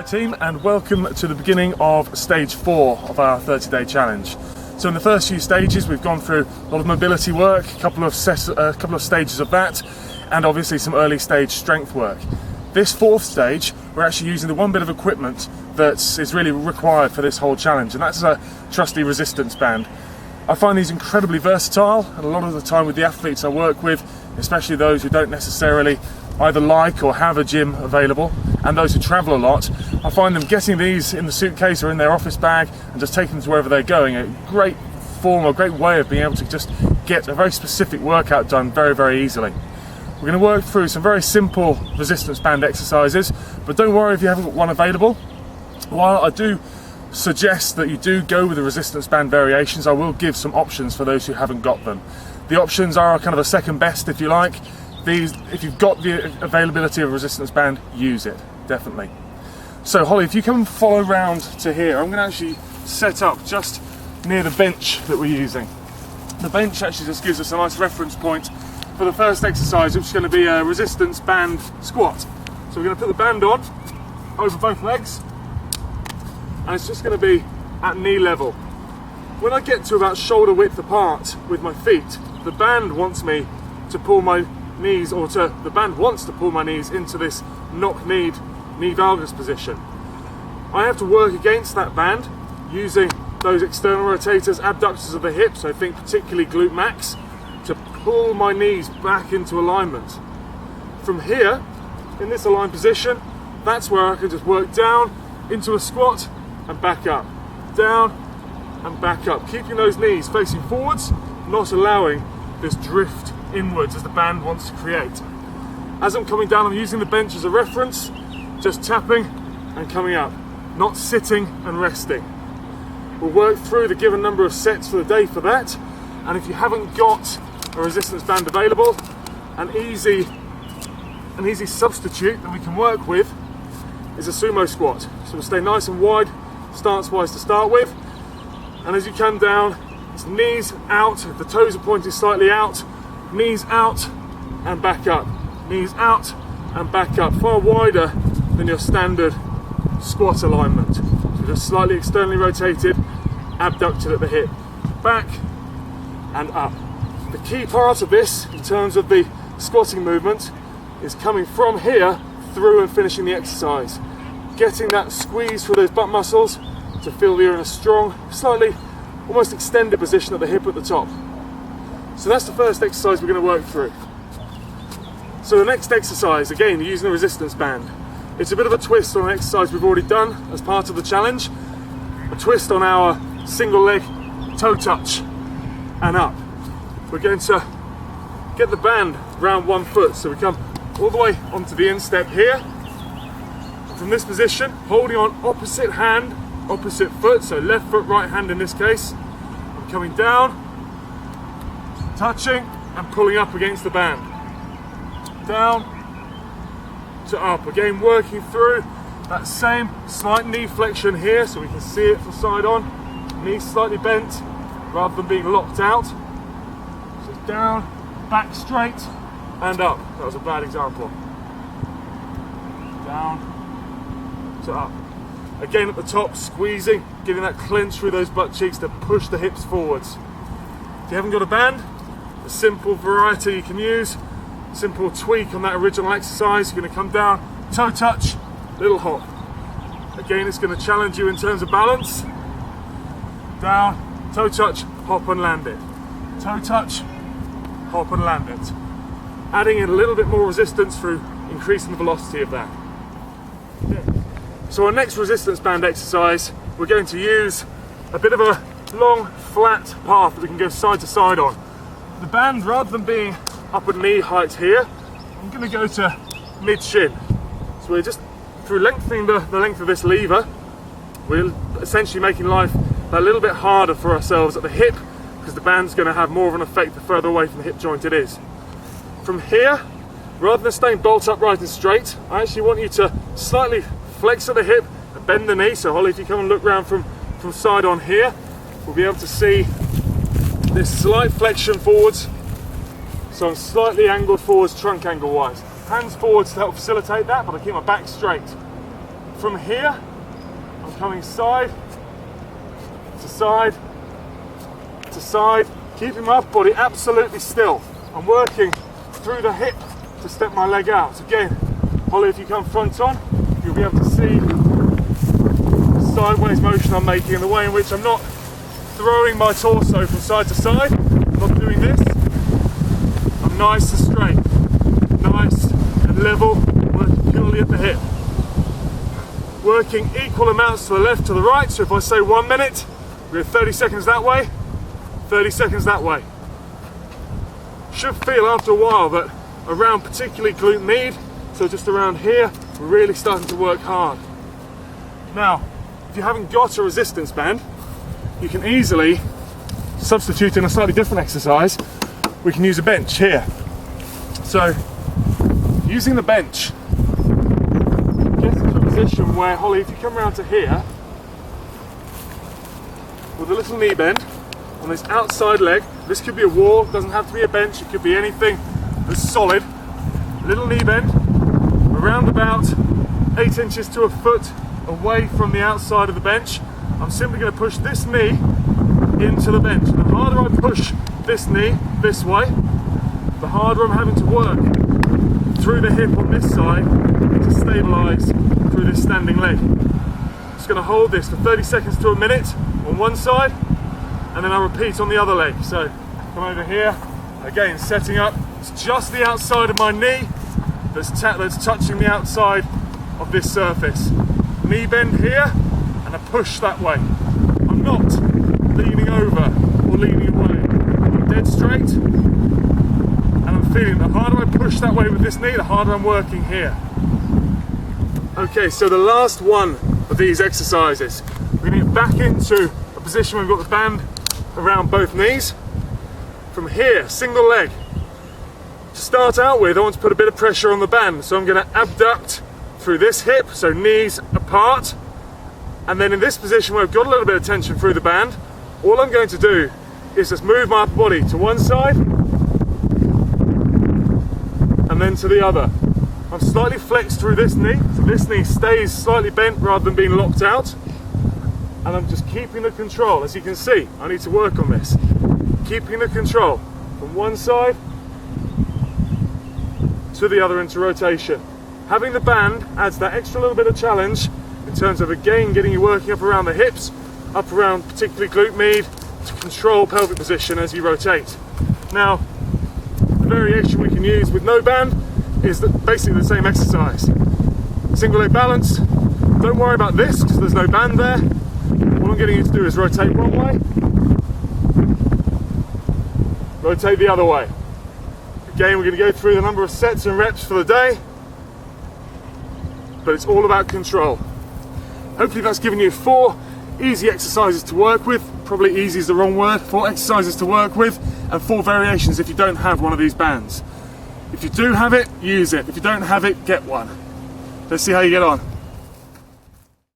Right team, and welcome to the beginning of stage 4 of our 30-day challenge. So in the first few stages we've gone through a lot of mobility work, a couple of stages of that, and obviously some early stage strength work. This fourth stage we're actually using the one bit of equipment that is really required for this whole challenge, and that's a trusty resistance band. I find these incredibly versatile, and a lot of the time with the athletes I work with, especially those who don't necessarily either like or have a gym available, and those who travel a lot, I find them getting these in the suitcase or in their office bag and just taking them to wherever they're going a great form, a great way of being able to just get a very specific workout done very, very easily. We're going to work through some very simple resistance band exercises, but don't worry if you haven't got one available. While I do suggest that you do go with the resistance band variations, I will give some options for those who haven't got them. The options are kind of a second best, if you like. These, if you've got the availability of a resistance band, use it, definitely. So Holly, if you come and follow round to here, I'm going to actually set up just near the bench that we're using. The bench actually just gives us a nice reference point for the first exercise, which is going to be a resistance band squat. So we're going to put the band on over both legs, and it's just going to be at knee level. When I get to about shoulder width apart with my feet, the band wants me to pull my knees, or the band wants to pull my knees into this knock-kneed knee valgus position. I have to work against that band using those external rotators, abductors of the hip, so think particularly glute max, to pull my knees back into alignment. From here, in this aligned position, that's where I can just work down into a squat and back up, down and back up, keeping those knees facing forwards, not allowing this drift inwards as the band wants to create. As I'm coming down, I'm using the bench as a reference, just tapping and coming up, not sitting and resting. We'll work through the given number of sets for the day for that, and if you haven't got a resistance band available, an easy substitute that we can work with is a sumo squat. So we'll stay nice and wide stance-wise to start with, and as you come down, it's knees out, the toes are pointing slightly out, knees out and back up, knees out and back up, far wider than your standard squat alignment. So just slightly externally rotated, abducted at the hip, back and up. The key part of this, in terms of the squatting movement, is coming from here through and finishing the exercise. Getting that squeeze through those butt muscles to feel that you're in a strong, slightly almost extended position at the hip at the top. So that's the first exercise we're going to work through. So the next exercise, again, using the resistance band. It's a bit of a twist on an exercise we've already done as part of the challenge. A twist on our single leg toe touch and up. We're going to get the band round one foot. So we come all the way onto the instep here. From this position, holding on opposite hand, opposite foot, so left foot, right hand in this case. I'm coming down, touching and pulling up against the band. Down to up. Again, working through that same slight knee flexion here so we can see it from side on. Knees slightly bent rather than being locked out. So down, back straight and up. That was a bad example. Down to up. Again at the top, squeezing, getting that clench through those butt cheeks to push the hips forwards. If you haven't got a band, a simple variety you can use, simple tweak on that original exercise. You're going to come down, toe touch, little hop. Again, it's going to challenge you in terms of balance. Down, toe touch, hop and land it. Toe touch, hop and land it. Adding in a little bit more resistance through increasing the velocity of that. So our next resistance band exercise, we're going to use a bit of a long, flat path that we can go side to side on. The band, rather than being up at knee height here, I'm going to go to mid-shin. So we're just, through lengthening the length of this lever, we're essentially making life a little bit harder for ourselves at the hip, because the band's going to have more of an effect the further away from the hip joint it is. From here, rather than staying bolt upright and straight, I actually want you to slightly flex at the hip and bend the knee. So Holly, if you come and look round from side on here, we'll be able to see this slight flexion forwards. So I'm slightly angled forwards, trunk angle wise. Hands forwards to help facilitate that, but I keep my back straight. from here, I'm coming side to side to side, keeping my upper body absolutely still. I'm working through the hip to step my leg out. Again, Holly, if you come front on, you'll be able to see the sideways motion I'm making and the way in which I'm not throwing my torso from side to side. I'm not doing this. I'm nice and straight, nice and level, working purely at the hip. Working equal amounts to the left to the right, so if I say 1 minute, we're 30 seconds that way, 30 seconds that way. Should feel after a while that around particularly glute med, so just around here, we're really starting to work hard. Now, if you haven't got a resistance band, you can easily substitute in a slightly different exercise. We can use a bench here. So, using the bench, get into a position where, Holly, if you come around to here, with a little knee bend on this outside leg, this could be a wall, doesn't have to be a bench, it could be anything that's solid. Little knee bend, around about 8 inches to a foot away from the outside of the bench. I'm simply going to push this knee into the bench. The harder I push this knee this way, the harder I'm having to work through the hip on this side to stabilise through this standing leg. Just going to hold this for 30 seconds to a minute on one side, and then I'll repeat on the other leg. So come over here, again setting up, it's just the outside of my knee that's touching the outside of this surface. Knee bend here, and a push that way. I'm not leaning over or leaning away. I'm dead straight, and I'm feeling the harder I push that way with this knee, the harder I'm working here. Okay, so the last one of these exercises, we're going to get back into a position where we've got the band around both knees. From here, single leg. To start out with, I want to put a bit of pressure on the band, so I'm going to abduct through this hip, so knees apart, and then in this position where I've got a little bit of tension through the band, all I'm going to do is just move my upper body to one side and then to the other. I'm slightly flexed through this knee, so this knee stays slightly bent rather than being locked out, and I'm just keeping the control. As you can see, I need to work on this. Keeping the control from one side to the other into rotation. Having the band adds that extra little bit of challenge in terms of, again, getting you working up around the hips, up around particularly glute med, to control pelvic position as you rotate. Now, the variation we can use with no band is basically the same exercise. Single leg balanced. Don't worry about this because there's no band there. All I'm getting you to do is rotate one way, rotate the other way. Again, we're going to go through the number of sets and reps for the day, but it's all about control. Hopefully that's given you 4 easy exercises to work with. Probably easy is the wrong word. 4 exercises to work with and 4 variations if you don't have one of these bands. If you do have it, use it. If you don't have it, get one. Let's see how you get on.